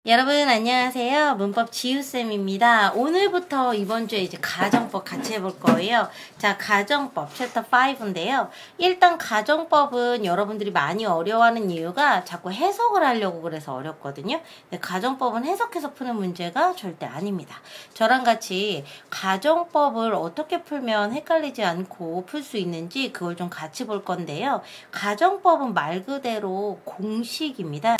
여러분 안녕하세요. 문법 지우쌤입니다. 오늘부터 이번 주에 이제 가정법 같이 해볼 거예요. 자, 가정법 챕터 5인데요. 일단 가정법은 여러분들이 많이 어려워하는 이유가 자꾸 해석을 하려고 그래서 어렵거든요. 근데 가정법은 해석해서 푸는 문제가 절대 아닙니다. 저랑 같이 가정법을 어떻게 풀면 헷갈리지 않고 풀 수 있는지 그걸 좀 같이 볼 건데요. 가정법은 말 그대로 공식입니다.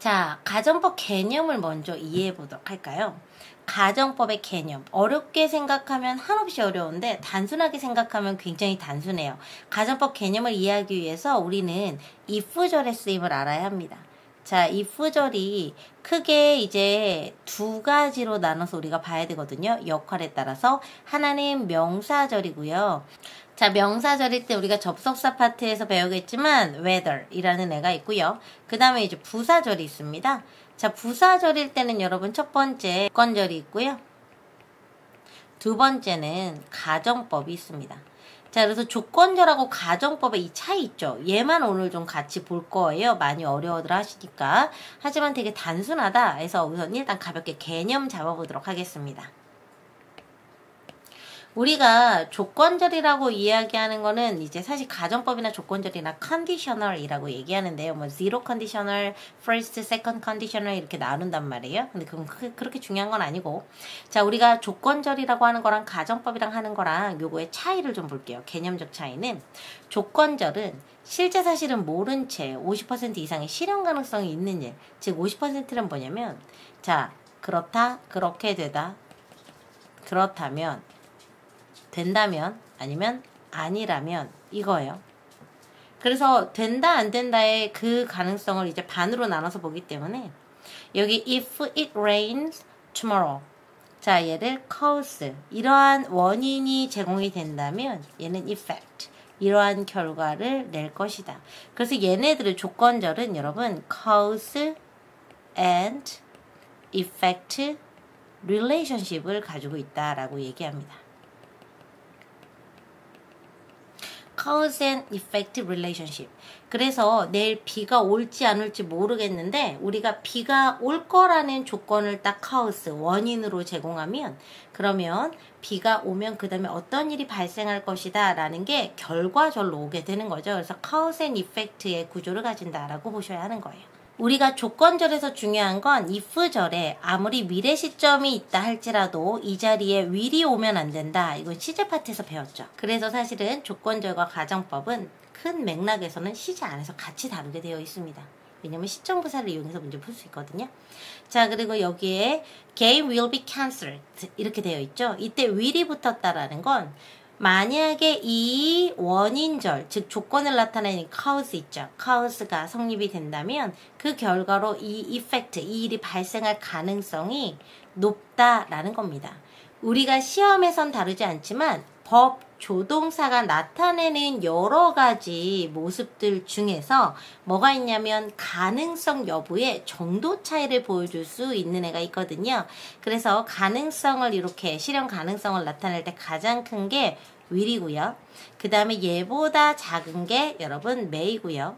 자, 가정법 개념을 먼저 이해해 보도록 할까요? 가정법의 개념. 어렵게 생각하면 한없이 어려운데 단순하게 생각하면 굉장히 단순해요. 가정법 개념을 이해하기 위해서 우리는 if절의 쓰임을 알아야 합니다. 자, if절이 크게 이제 두 가지로 나눠서 우리가 봐야 되거든요. 역할에 따라서. 하나는 명사절이고요. 자, 명사절일 때 우리가 접속사 파트에서 배우겠지만 whether 이라는 애가 있고요. 그 다음에 이제 부사절이 있습니다. 자, 부사절일 때는 여러분 첫 번째 조건절이 있고요. 두 번째는 가정법이 있습니다. 자, 그래서 조건절하고 가정법의 이 차이 있죠. 얘만 오늘 좀 같이 볼 거예요. 많이 어려워들 하시니까. 하지만 되게 단순하다 해서 우선 일단 가볍게 개념 잡아보도록 하겠습니다. 우리가 조건절이라고 이야기하는 거는 이제 사실 가정법이나 조건절이나 conditional이라고 얘기하는데요. 뭐 zero conditional, first, second conditional 이렇게 나눈단 말이에요. 근데 그건 그렇게 중요한 건 아니고. 자, 우리가 조건절이라고 하는 거랑 가정법이랑 하는 거랑 요거의 차이를 좀 볼게요. 개념적 차이는 조건절은 실제 사실은 모른 채 50% 이상의 실현 가능성이 있는 일. 즉 50%는 뭐냐면 자, 그렇다, 그렇게 되다, 그렇다면 된다면 아니면 아니라면 이거예요. 그래서 된다 안 된다의 그 가능성을 이제 반으로 나눠서 보기 때문에 여기 if it rains tomorrow 자, 얘를 cause 이러한 원인이 제공이 된다면 얘는 effect 이러한 결과를 낼 것이다. 그래서 얘네들의 조건절은 여러분 cause and effect relationship을 가지고 있다라고 얘기합니다. cause and effect relationship. 그래서 내일 비가 올지 안 올지 모르겠는데 우리가 비가 올 거라는 조건을 딱 cause, 원인으로 제공하면 그러면 비가 오면 그 다음에 어떤 일이 발생할 것이다 라는 게 결과절로 오게 되는 거죠. 그래서 cause and effect의 구조를 가진다라고 보셔야 하는 거예요. 우리가 조건절에서 중요한 건 if절에 아무리 미래 시점이 있다 할지라도 이 자리에 will이 오면 안 된다. 이건 시제 파트에서 배웠죠. 그래서 사실은 조건절과 가정법은 큰 맥락에서는 시제 안에서 같이 다루게 되어 있습니다. 왜냐면 시점부사를 이용해서 문제 풀 수 있거든요. 자, 그리고 여기에 game will be cancelled 이렇게 되어 있죠. 이때 will이 붙었다라는 건 만약에 이 원인절, 즉 조건을 나타내는 cause 있죠. cause가 성립이 된다면 그 결과로 이 effect, 이 일이 발생할 가능성이 높다라는 겁니다. 우리가 시험에선 다루지 않지만 법 조동사가 나타내는 여러 가지 모습들 중에서 뭐가 있냐면 가능성 여부의 정도 차이를 보여줄 수 있는 애가 있거든요. 그래서 가능성을 이렇게 실현 가능성을 나타낼 때 가장 큰 게 will이고요. 그 다음에 얘보다 작은 게 여러분 may고요.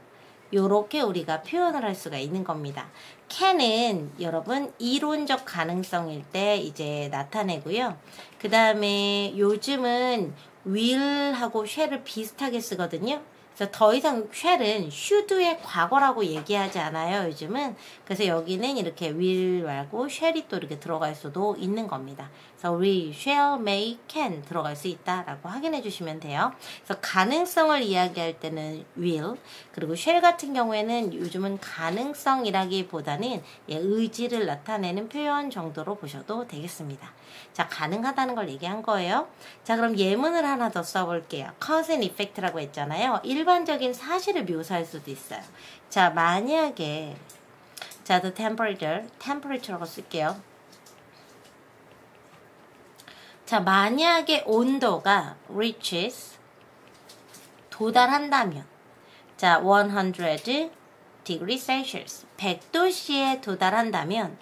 요렇게 우리가 표현을 할 수가 있는 겁니다. can은 여러분 이론적 가능성일 때 이제 나타내고요. 그 다음에 요즘은 will하고 shall을 비슷하게 쓰거든요. 그래서 더 이상 shall은 should의 과거라고 얘기하지 않아요, 요즘은. 그래서 여기는 이렇게 will 말고 shall이 또 이렇게 들어갈 수도 있는 겁니다. 그래서 we shall, may, can 들어갈 수 있다라고 확인해 주시면 돼요. 그래서 가능성을 이야기할 때는 will, 그리고 shall 같은 경우에는 요즘은 가능성이라기보다는 의지를 나타내는 표현 정도로 보셔도 되겠습니다. 자, 가능하다는 걸 얘기한 거예요. 자, 그럼 예문을 하나 더 써볼게요. cause and effect라고 했잖아요. 일반적인 사실을 묘사할 수도 있어요. 자, 만약에 자, the temperature라고 쓸게요. 자, 만약에 온도가 reaches 도달한다면 자, 100 degree Celsius 100도씨에 도달한다면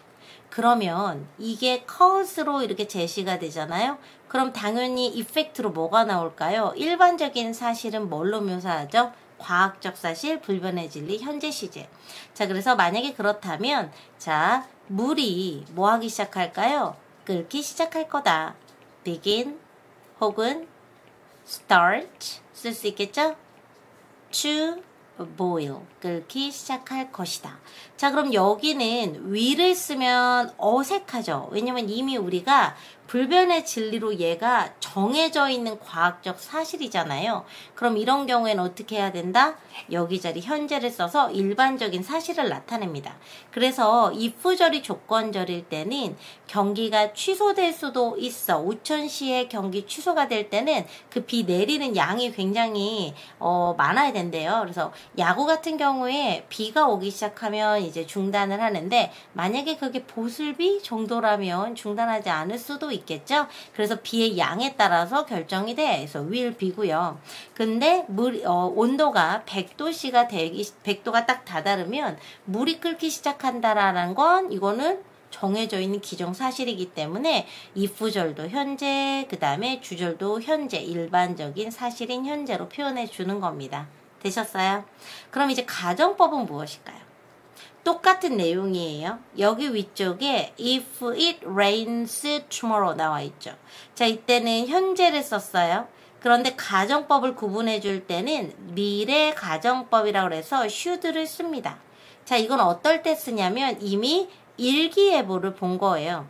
그러면 이게 cause로 이렇게 제시가 되잖아요. 그럼 당연히 effect로 뭐가 나올까요? 일반적인 사실은 뭘로 묘사하죠? 과학적 사실, 불변의 진리, 현재 시제. 자, 그래서 만약에 그렇다면 자, 물이 뭐 하기 시작할까요? 끓기 시작할 거다. begin 혹은 start 쓸 수 있겠죠? to boil 끓기 시작할 것이다. 자, 그럼 여기는 will을 쓰면 어색하죠. 왜냐면 이미 우리가 불변의 진리로 얘가 정해져 있는 과학적 사실이잖아요. 그럼 이런 경우에는 어떻게 해야 된다? 여기저기 현재를 써서 일반적인 사실을 나타냅니다. 그래서 if절이 조건절일 때는 경기가 취소될 수도 있어. 우천시에 경기 취소가 될 때는 그 비 내리는 양이 굉장히 많아야 된대요. 그래서 야구 같은 경우에 비가 오기 시작하면 이제 중단을 하는데 만약에 그게 보슬비 정도라면 중단하지 않을 수도 있겠죠. 그래서 비의 양에 따라서 결정이 돼. 그래서 will 비고요. 근데 온도가 100도가 딱 다다르면 물이 끓기 시작한다라는 건 이거는 정해져 있는 기정사실이기 때문에 if절도 현재, 그 다음에 주절도 현재, 일반적인 사실인 현재로 표현해 주는 겁니다. 되셨어요? 그럼 이제 가정법은 무엇일까요? 똑같은 내용이에요. 여기 위쪽에 if it rains tomorrow 나와 있죠. 자, 이때는 현재를 썼어요. 그런데 가정법을 구분해 줄 때는 미래 가정법이라고 해서 should를 씁니다. 자, 이건 어떨 때 쓰냐면 이미 일기예보를 본 거예요.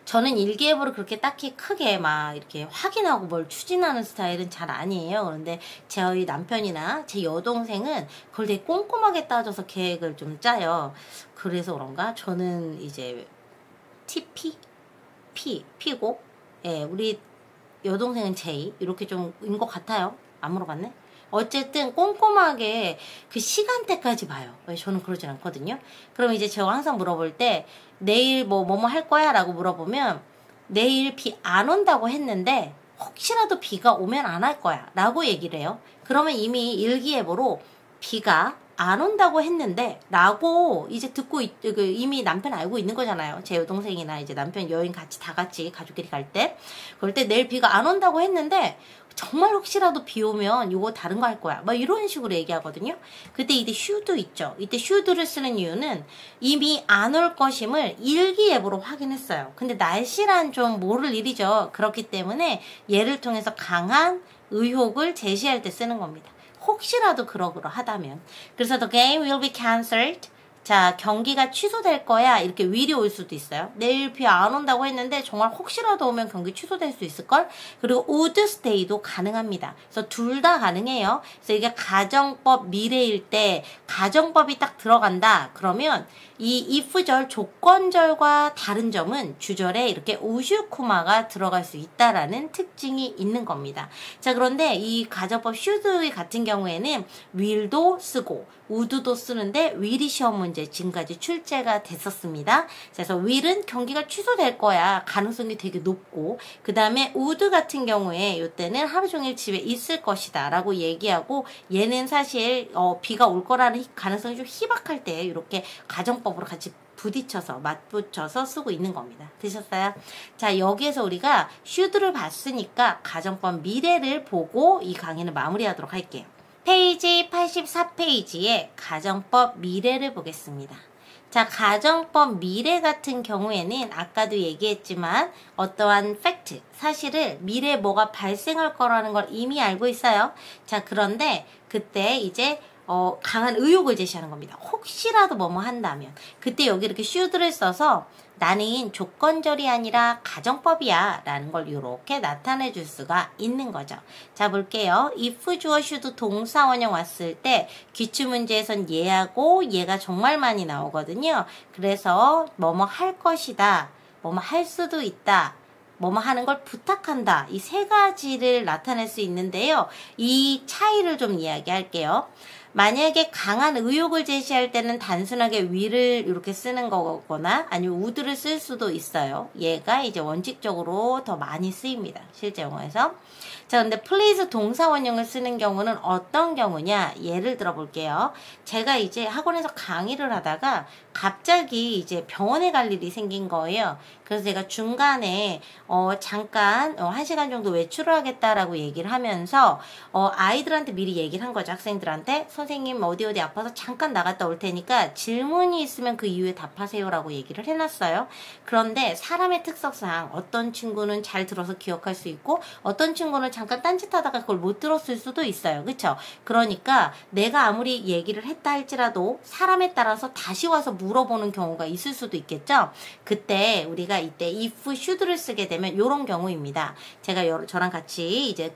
저는 일기예보를 그렇게 딱히 크게 막 이렇게 확인하고 뭘 추진하는 스타일은 잘 아니에요. 그런데 저희 남편이나 제 여동생은 그걸 되게 꼼꼼하게 따져서 계획을 좀 짜요. 그래서 그런가? 저는 이제 P고, 예, 우리 여동생은 J, 이렇게 좀인 것 같아요. 안 물어봤네? 어쨌든 꼼꼼하게 그 시간대까지 봐요. 저는 그러진 않거든요. 그럼 이제 제가 항상 물어볼 때 내일 뭐뭐 할 거야? 라고 물어보면 내일 비 안 온다고 했는데 혹시라도 비가 오면 안 할 거야 라고 얘기를 해요. 그러면 이미 일기예보로 비가 안 온다고 했는데 라고 이제 듣고 이미 남편 알고 있는 거잖아요. 제 여동생이나 이제 남편 여행 다 같이 가족끼리 갈 때 그럴 때 내일 비가 안 온다고 했는데 정말 혹시라도 비 오면 요거 다른 거 할 거야. 막 이런 식으로 얘기하거든요. 그때 이때 should 있죠. 이때 should를 쓰는 이유는 이미 안 올 것임을 일기예보로 확인했어요. 근데 날씨란 좀 모를 일이죠. 그렇기 때문에 얘를 통해서 강한 의혹을 제시할 때 쓰는 겁니다. 혹시라도 그러하다면. 그래서 the game will be cancelled. 자, 경기가 취소될 거야. 이렇게 will이 올 수도 있어요. 내일 비 안 온다고 했는데 정말 혹시라도 오면 경기 취소될 수 있을걸? 그리고 would stay도 가능합니다. 그래서 둘 다 가능해요. 그래서 이게 가정법 미래일 때 가정법이 딱 들어간다. 그러면 이 if절 조건절과 다른 점은 주절에 이렇게 우슈코마가 들어갈 수 있다라는 특징이 있는 겁니다. 자, 그런데 이 가정법 should 같은 경우에는 will도 쓰고 would도 쓰는데 will이 시험 문제 지금까지 출제가 됐었습니다. 그래서 will은 경기가 취소될 거야. 가능성이 되게 높고 그 다음에 would 같은 경우에 이때는 하루 종일 집에 있을 것이다 라고 얘기하고 얘는 사실 비가 올 거라는 가능성이 좀 희박할 때 이렇게 가정법으로 같이 부딪혀서 맞붙여서 쓰고 있는 겁니다. 되셨어요? 자, 여기에서 우리가 should를 봤으니까 가정법 미래를 보고 이 강의는 마무리하도록 할게요. 페이지 84페이지에 가정법 미래를 보겠습니다. 자, 가정법 미래 같은 경우에는 아까도 얘기했지만 어떠한 팩트, 사실을 미래에 뭐가 발생할 거라는 걸 이미 알고 있어요. 자, 그런데 그때 이제 강한 의혹을 제시하는 겁니다. 혹시라도 뭐뭐 한다면. 그때 여기 이렇게 should를 써서 나는 조건절이 아니라 가정법이야 라는 걸 이렇게 나타내 줄 수가 있는 거죠. 자, 볼게요. if 주어 should 동사원형 왔을 때 기출문제에선 얘하고 얘가 정말 많이 나오거든요. 그래서 뭐뭐 할 것이다, 뭐뭐 할 수도 있다, 뭐뭐 하는 걸 부탁한다. 이 세 가지를 나타낼 수 있는데요. 이 차이를 좀 이야기할게요. 만약에 강한 의욕을 제시할 때는 단순하게 will을 이렇게 쓰는 거거나 아니면 would를 쓸 수도 있어요. 얘가 이제 원칙적으로 더 많이 쓰입니다. 실제 영어에서. 자, 근데 please 동사 원형을 쓰는 경우는 어떤 경우냐? 예를 들어 볼게요. 제가 이제 학원에서 강의를 하다가 갑자기 이제 병원에 갈 일이 생긴 거예요. 그래서 제가 중간에 잠깐 1시간 정도 외출을 하겠다라고 얘기를 하면서 아이들한테 미리 얘기를 한 거죠. 학생들한테. 선생님 어디 아파서 잠깐 나갔다 올 테니까 질문이 있으면 그 이후에 답하세요라고 얘기를 해놨어요. 그런데 사람의 특성상 어떤 친구는 잘 들어서 기억할 수 있고 어떤 친구는 잠깐 딴짓하다가 그걸 못 들었을 수도 있어요. 그쵸? 그러니까 내가 아무리 얘기를 했다 할지라도 사람에 따라서 다시 와서 물어보는 경우가 있을 수도 있겠죠? 그때 우리가 이때 if, should를 쓰게 되면 이런 경우입니다. 제가 저랑 같이 이제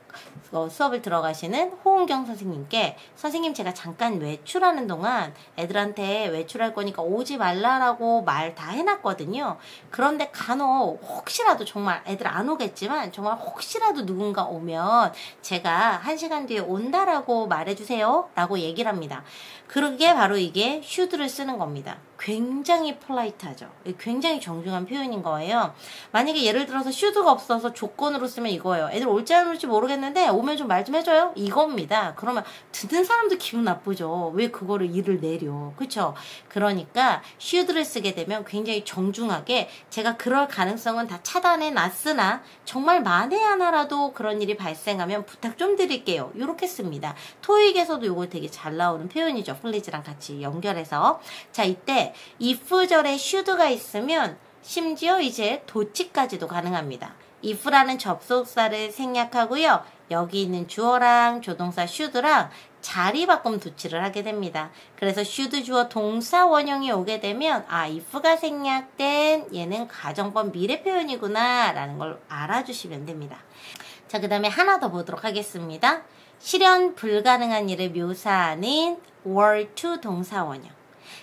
수업을 들어가시는 호은경 선생님께 선생님 제가 잠깐 외출하는 동안 애들한테 외출할 거니까 오지 말라라고 말 다 해놨거든요. 그런데 간혹 혹시라도 정말 애들 안 오겠지만 정말 혹시라도 누군가 오면 제가 1시간 뒤에 온다라고 말해주세요 라고 얘기를 합니다. 그게 바로 이게 should를 쓰는 겁니다. 굉장히 폴라이트하죠. 굉장히 정중한 표현인 거예요. 만약에 예를 들어서 should가 없어서 조건으로 쓰면 이거예요. 애들 올지 안 올지 모르겠는데 오면 좀 말 좀 해줘요. 이겁니다. 그러면 듣는 사람도 기분 나쁘죠. 왜 그거를 일을 내려. 그쵸? 그러니까 should를 쓰게 되면 굉장히 정중하게 제가 그럴 가능성은 다 차단해 놨으나 정말 만에 하나라도 그런 일이 발생하면 부탁 좀 드릴게요. 이렇게 씁니다. 토익에서도 이거 되게 잘 나오는 표현이죠. 플리즈랑 같이 연결해서. 자, 이때 if절에 should가 있으면 심지어 이제 도치까지도 가능합니다. if라는 접속사를 생략하고요. 여기 있는 주어랑 조동사 should랑 자리 바꿈 도치를 하게 됩니다. 그래서 should 주어 동사 원형이 오게 되면 if가 생략된 얘는 가정법 미래 표현이구나 라는 걸 알아주시면 됩니다. 자, 그 다음에 하나 더 보도록 하겠습니다. 실현 불가능한 일을 묘사하는 were to 동사 원형.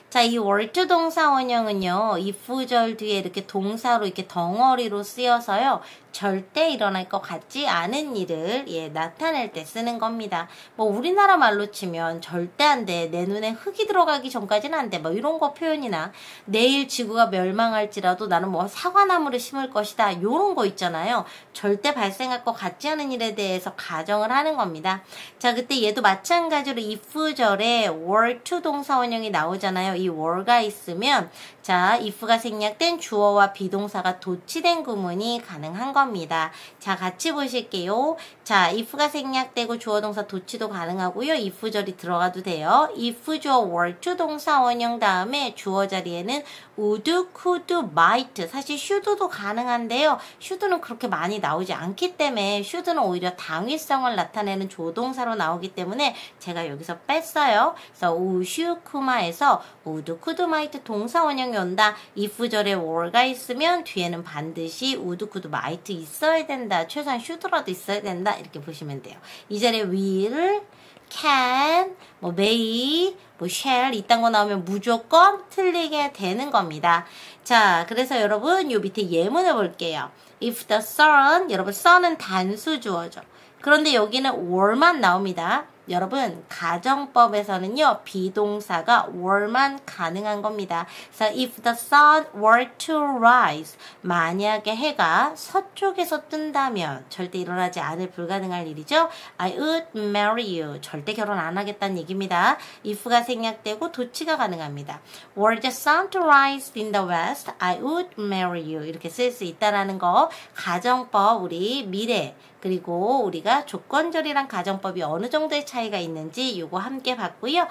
자, 이 were to 동사 원형은요, if절 뒤에 이렇게 동사로 이렇게 덩어리로 쓰여서요, 절대 일어날 것 같지 않은 일을 나타낼 때 쓰는 겁니다. 뭐 우리나라 말로 치면 절대 안 돼. 내 눈에 흙이 들어가기 전까지는 안 돼. 뭐 이런 거 표현이나 내일 지구가 멸망할지라도 나는 뭐 사과나무를 심을 것이다. 이런 거 있잖아요. 절대 발생할 것 같지 않은 일에 대해서 가정을 하는 겁니다. 자, 그때 얘도 마찬가지로 if절에 were to 동사 원형이 나오잖아요. 이 were가 있으면 자, if가 생략된 주어와 비동사가 도치된 구문이 가능한 겁니다. 자, 같이 보실게요. 자, if가 생략되고 주어 동사 도치도 가능하고요. if절이 들어가도 돼요. if 주어 were to 동사 원형 다음에 주어 자리에는 would, could, might 사실 should도 가능한데요. should는 그렇게 많이 나오지 않기 때문에 should는 오히려 당위성을 나타내는 조동사로 나오기 때문에 제가 여기서 뺐어요. 그래서 우슈쿠마에서 would, could, might 동사 원형이 온다. if절에 were가 있으면 뒤에는 반드시 would, could, might 있어야 된다. 최소한 should라도 있어야 된다. 이렇게 보시면 돼요. 이 자리에 will, can, 뭐 may, 뭐 shall 이딴 거 나오면 무조건 틀리게 되는 겁니다. 자, 그래서 여러분 요 밑에 예문을 볼게요. If the sun, 여러분 sun은 단수 주어죠. 그런데 여기는 were만 나옵니다. 여러분 가정법에서는요 비동사가 were만 가능한 겁니다. 그래서 if the sun were to rise 만약에 해가 서쪽에서 뜬다면 절대 일어나지 않을 불가능할 일이죠. I would marry you 절대 결혼 안 하겠다는 얘기입니다. if가 생략되고 도치가 가능합니다. were the sun to rise in the west I would marry you 이렇게 쓸 수 있다라는 거 가정법 우리 미래 그리고 우리가 조건절이랑 가정법이 어느 정도의 차이가 있는지 요거 함께 봤고요.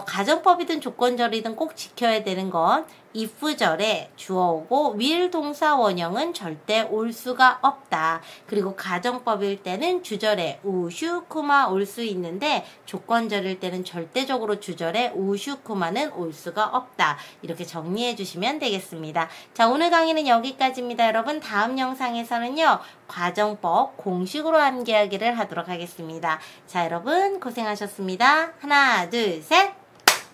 가정법이든 조건절이든 꼭 지켜야 되는 건 if절에 주어오고 will 동사 원형은 절대 올 수가 없다. 그리고 가정법일 때는 주절에 우슈쿠마 올 수 있는데 조건절일 때는 절대적으로 주절에 우슈쿠마는 올 수가 없다. 이렇게 정리해 주시면 되겠습니다. 자, 오늘 강의는 여기까지입니다. 여러분 다음 영상에서는요. 과정법 공식으로 암기하기를 하도록 하겠습니다. 자, 여러분 고생하셨습니다. 하나, 둘, 셋!